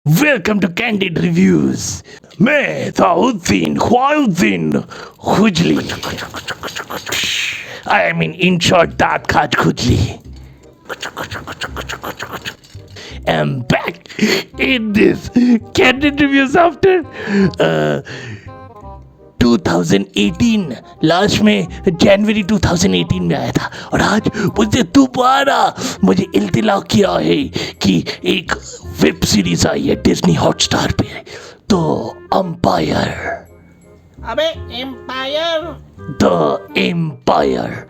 Welcome to candid reviews. मैं ताउद्दीन ख्वाउद्दीन खुजली, I mean in short दांत खाज खुजली, am back in this candid reviews after 2018 last में जनवरी 2018 में आया था और आज मुझे दोबारा इल्तिला किया है कि एक वेब सीरीज आई है डिज्नी हॉटस्टार पे, तो एम्पायर। अबे एम्पायर, द एम्पायर,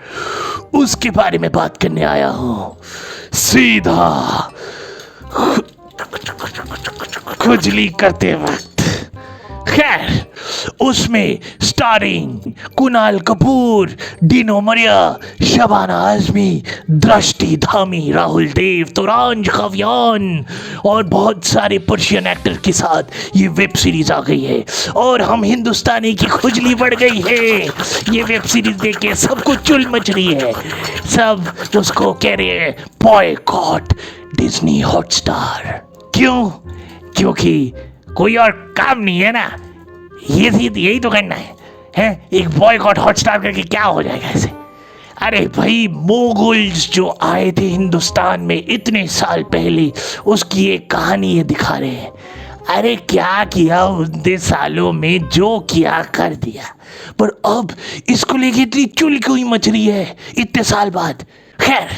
उसके बारे में बात करने आया हूँ सीधा खुजली करते वक्त। खैर, उसमें स्टारिंग कुणाल कपूर, डीनो मरिया, शबाना आजमी, दृष्टि धामी, राहुल देव, तुरांश खव्यान और बहुत सारे पर्शियन एक्टर के साथ ये वेब सीरीज आ गई है और हम हिंदुस्तानी की खुजली बढ़ गई है। ये वेब सीरीज देख के सबको चुल मच रही है, सब उसको कह रहे हैं बॉयकॉट डिज्नी हॉटस्टार। क्यों? क्योंकि कोई और काम नहीं है ना, यही तो करना है? एक बॉयकॉट हॉटस्टार करके क्या हो जाएगा ऐसे? अरे भाई, मोगल्स जो आए थे हिंदुस्तान में इतने साल पहले, उसकी एक कहानी ये दिखा रहे हैं। अरे क्या किया उतने सालों में, जो किया कर दिया, पर अब इसको लेके इतनी चुल क्यों मच रही है इतने साल बाद? खैर,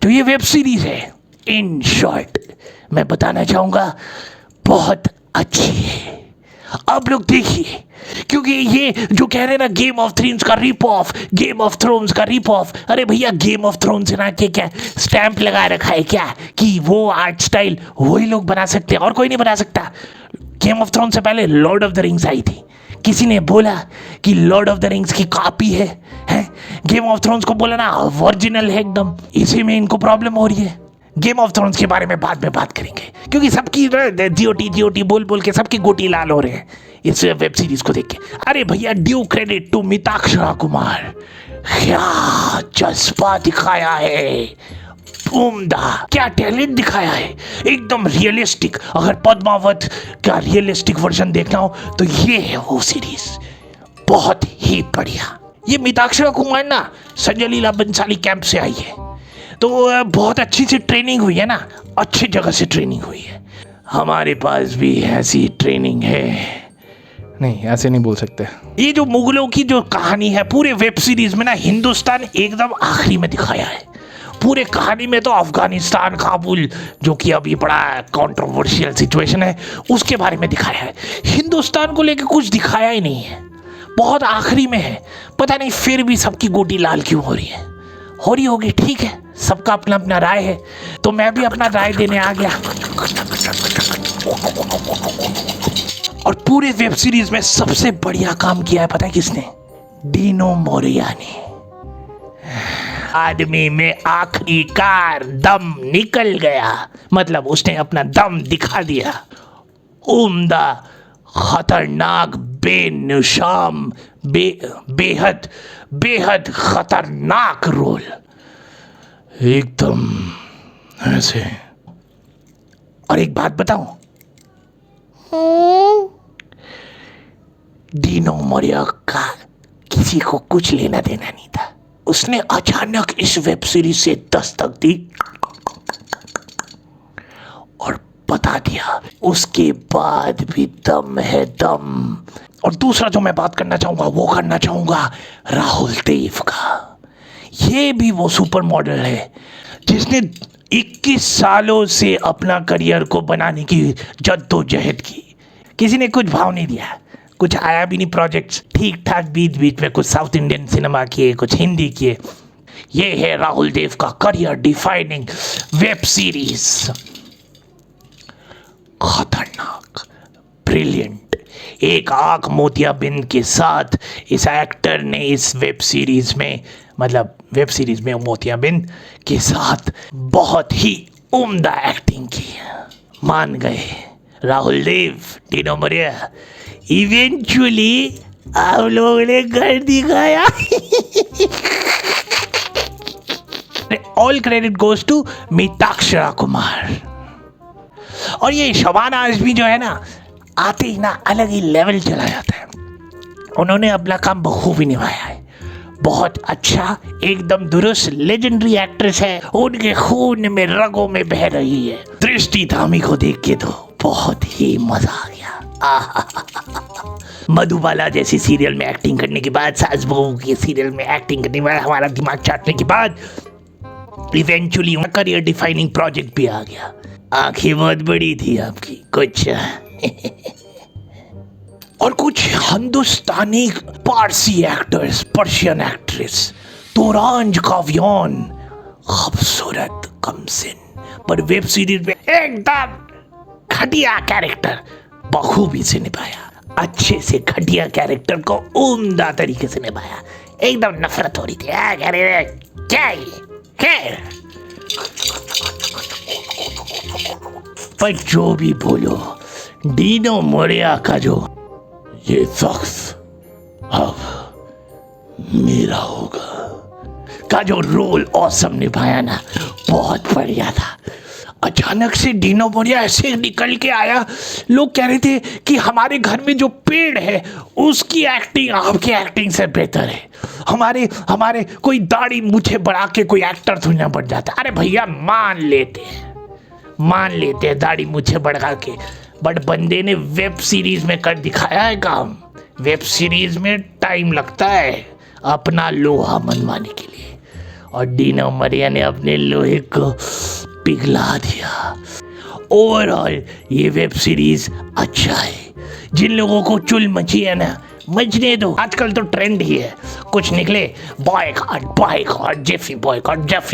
तो ये वेब सीरीज है, इन शॉर्ट मैं बताना चाहूँगा बहुत अच्छी है। आप लोग देखिए, क्योंकि ये जो कह रहे हैं ना गेम ऑफ थ्रोन्स का rip off, game of thrones का रिप ऑफ, अरे भैया गेम ऑफ थ्रोन्स ना के क्या स्टैंप लगा रखा है क्या कि वो आर्ट स्टाइल वही लोग बना सकते हैं और कोई नहीं बना सकता? गेम ऑफ थ्रोन्स से पहले लॉर्ड ऑफ द रिंग्स आई थी, किसी ने बोला कि लॉर्ड ऑफ द रिंग्स की कॉपी है? गेम ऑफ थ्रोन्स को बोला ना ओरिजिनल है एकदम, इसी में इनको प्रॉब्लम हो रही है। गेम ऑफ थ्रोन्स के बारे में बाद में बात करेंगे, क्योंकि सबकी जीओटी बोल के सबकी गोटी लाल हो रहे हैं इस वेब सीरीज को देख के। अरे भैया, due credit to Mitakshara Kumar, क्या जज्बा दिखाया है, उम्दा, क्या टैलेंट दिखाया है, एकदम रियलिस्टिक। अगर पद्मावत का रियलिस्टिक वर्जन देखना हो तो ये है वो सीरीज, बहुत ही बढ़िया। ये मिताक्षरा कुमार ना संजय लीला बंसाली कैंप से आई है, तो बहुत अच्छी सी ट्रेनिंग हुई है ना, अच्छी जगह से ट्रेनिंग हुई है। हमारे पास भी ऐसी ट्रेनिंग है। नहीं, ऐसे नहीं बोल सकते। ये जो मुगलों की जो कहानी है पूरे वेब सीरीज में ना, हिंदुस्तान एकदम आखिरी में दिखाया है। पूरे कहानी में तो अफगानिस्तान, काबुल, जो कि अभी बड़ा कंट्रोवर्शियल सिचुएशन है, उसके बारे में दिखाया है। हिंदुस्तान को लेकर कुछ दिखाया ही नहीं है, बहुत आखिरी में है। पता नहीं फिर भी सबकी गोटी लाल क्यों हो रही है। हो रही होगी, ठीक है, सबका अपना अपना राय है, तो मैं भी अपना राय देने आ गया। और पूरे वेब सीरीज में सबसे बढ़िया काम किया है पता है किसने? डीनो मोरिया ने। आदमी में आखिरकार दम निकल गया, मतलब उसने अपना दम दिखा दिया। उम्दा, खतरनाक, बेनिशान, बेहद बेहद खतरनाक रोल, एकदम ऐसे। और एक बात बताऊं, डीनो मोरिया का किसी को कुछ लेना देना नहीं था, उसने अचानक इस वेब सीरीज से दस्तक दी और बता दिया, उसके बाद भी दम है, दम। और दूसरा जो मैं बात करना चाहूंगा वो करना चाहूंगा राहुल देव का। ये भी वो सुपर मॉडल है जिसने 21 सालों से अपना करियर को बनाने की जद्दोजहद की। किसी ने कुछ भाव नहीं दिया, कुछ आया भी नहीं प्रोजेक्ट्स, ठीक ठाक बीच बीच में कुछ साउथ इंडियन सिनेमा किए, कुछ हिंदी किए। ये है राहुल देव का करियर डिफाइनिंग वेब सीरीज, खतरनाक, ब्रिलियंट। एक आंख मोतियाबिंद के साथ इस एक्टर ने इस वेब सीरीज में, मतलब वेब सीरीज में मोतियाबिंद के साथ बहुत ही उम्दा एक्टिंग की। मान गए राहुल देव, डीनो मोरिया। इवेंचुअली आप लोगों ने घर दिखाया। All credit goes to Mitakshara Kumar. और ये शबाना आज़मी जो है ना, आते ही ना अलग ही लेवल चला जाता है। उन्होंने अपना काम बखूबी निभाया है, बहुत अच्छा, एकदम दुरुस्त, लेजेंडरी एक्ट्रेस है, उनके खून में रगों में बह रही है। दृष्टि धामी को देख के तो बहुत ही मजा आ गया। मधुबाला जैसी सीरियल में एक्टिंग करने के बाद, सास बहू के सीरियल में एक्टिंग करने के बाद, हमारा दिमाग चाटने के बाद इवेंचुअली करियर डिफाइनिंग प्रोजेक्ट भी आ गया। आंखें बहुत बड़ी थी आपकी कुछ और कुछ हिंदुस्तानी पारसी actors, Persian actress Toranj Kayvon, खूबसूरत कमसिन, पर वेब सीरीज में एकदम घटिया कैरेक्टर बखूबी से निभाया। अच्छे से घटिया कैरेक्टर को उम्दा तरीके से निभाया। एकदम नफरत हो रही थी, क्या ये पर जो भी बोलो, डीनो मोरिया का जो ये शख्स अब मेरा होगा का जो रोल ऑसम निभाया ना, बहुत बढ़िया था। अचानक से डीनो मोरिया ऐसे निकल के आया, लोग कह रहे थे कि हमारे घर में जो पेड़ है उसकी एक्टिंग आपकी एक्टिंग से बेहतर है। हमारे कोई दाढ़ी मुझे बढ़ा के कोई एक्टर थोड़ा बढ़ जाता। अरे भैया मान लेते हैं दाढ़ी मुझे बढ़ा के, बट बंदे ने वेब सीरीज में कर दिखाया है काम। वेब सीरीज में टाइम लगता है अपना लोहा मनवाने के लिए, और डीनो मोरिया ने अपने लोहे को पिघला दिया। ओवरऑल ये वेब सीरीज अच्छा है। जिन लोगों को चुल मची है ना, मचने दो। आजकल तो ट्रेंड ही है, कुछ निकले बॉयकॉट, जेफरी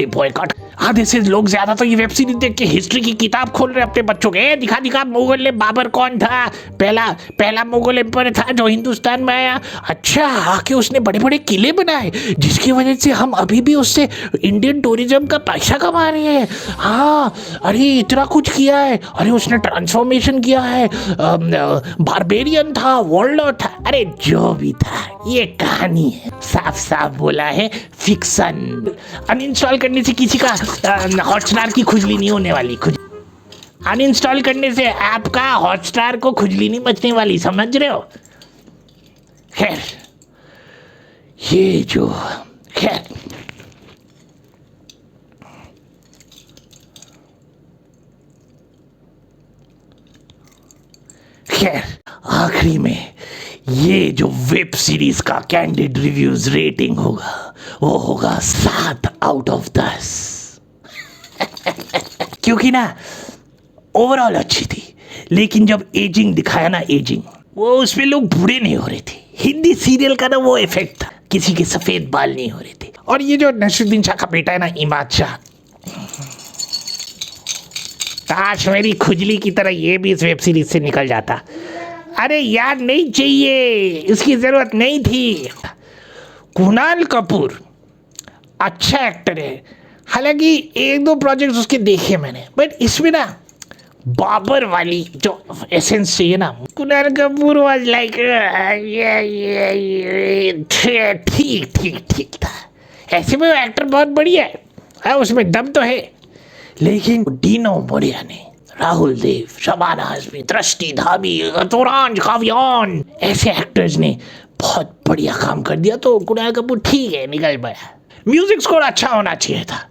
बॉयकॉट। आधे से लोग ज्यादा तो ये वेब सीरीज देख के हिस्ट्री की किताब खोल रहे अपने बच्चों के। दिखा मुगल ने बाबर कौन था, पहला मुगल एम्पायर था जो हिंदुस्तान में आया। अच्छा, आके उसने बड़े बड़े किले बनाए जिसकी वजह से हम अभी भी उससे इंडियन टूरिज्म का पैसा कमा रहे हैं। हाँ, अरे इतना कुछ किया है। अरे उसने ट्रांसफॉर्मेशन किया है, बारबेरियन था, वॉर्लॉर्ड था। अरे जो भी था, ये कहानी है, साफ साफ बोला है फिक्शन। अनइंस्टॉल करने से किसी का हॉटस्टार की खुजली नहीं होने वाली। अनइंस्टॉल करने से ऐप का हॉटस्टार को खुजली नहीं मचने वाली, समझ रहे हो। खैर ये जो खैर आखिरी में ये जो वेब सीरीज का कैंडिड रिव्यूज रेटिंग होगा वो होगा 7 आउट ऑफ 10। क्योंकि ना ओवरऑल अच्छी थी, लेकिन जब एजिंग दिखाया ना, एजिंग, वो उसमें लोग बूढ़े नहीं हो रहे थे। हिंदी सीरियल का ना वो इफेक्ट था, किसी के सफेद बाल नहीं हो रहे थे। और ये जो नसरुद्दीन शाह का बेटा है ना, इमाद शाह, काश मेरी खुजली की तरह ये भी इस वेब सीरीज से निकल जाता। अरे यार नहीं चाहिए, इसकी जरूरत नहीं थी। कुणाल कपूर अच्छा एक्टर है, हालांकि 1-2 प्रोजेक्ट्स उसके देखे मैंने, बट इसमें ना बाबर वाली जो एसेंस चाहिए ना, कुणाल कपूर वाज लाइक ठीक था। ऐसे में वो एक्टर बहुत बढ़िया है, उसमें दम तो है। लेकिन डीनो मोरिया ने, राहुल देव, शबाना आज़मी, दृष्टि धामी, तोरांज काव्यान, ऐसे एक्टर्स ने बहुत बढ़िया काम कर दिया। तो कुणाल कपूर ठीक है, निकल पाया। म्यूजिक स्कोर अच्छा होना चाहिए था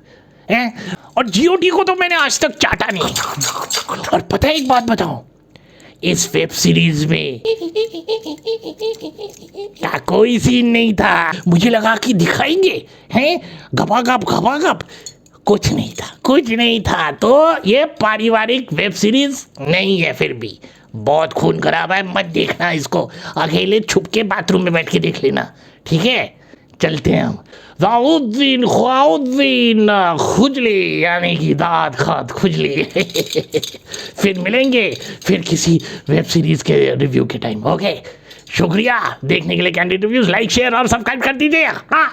हैं? और जीओटी को तो मैंने आज तक चाटा नहीं। और पता है एक बात बताऊं, इस वेब सीरीज में क्या कोई सीन नहीं था। मुझे लगा कि दिखाएंगे हैं घबाघप, कुछ नहीं था। तो ये पारिवारिक वेब सीरीज नहीं है, फिर भी बहुत खून खराब है, मत देखना इसको। अकेले छुप के बाथरूम में बैठ के देख लेना, ठीक है। चलते हैं हम। दाऊद्दीन खुजली, यानी कि दांत खाद खुजली। फिर मिलेंगे फिर किसी वेब सीरीज के रिव्यू के टाइम। ओके, शुक्रिया देखने के लिए। कैंडिड रिव्यूज लाइक, शेयर और सब्सक्राइब कर दीजिए। हाँ।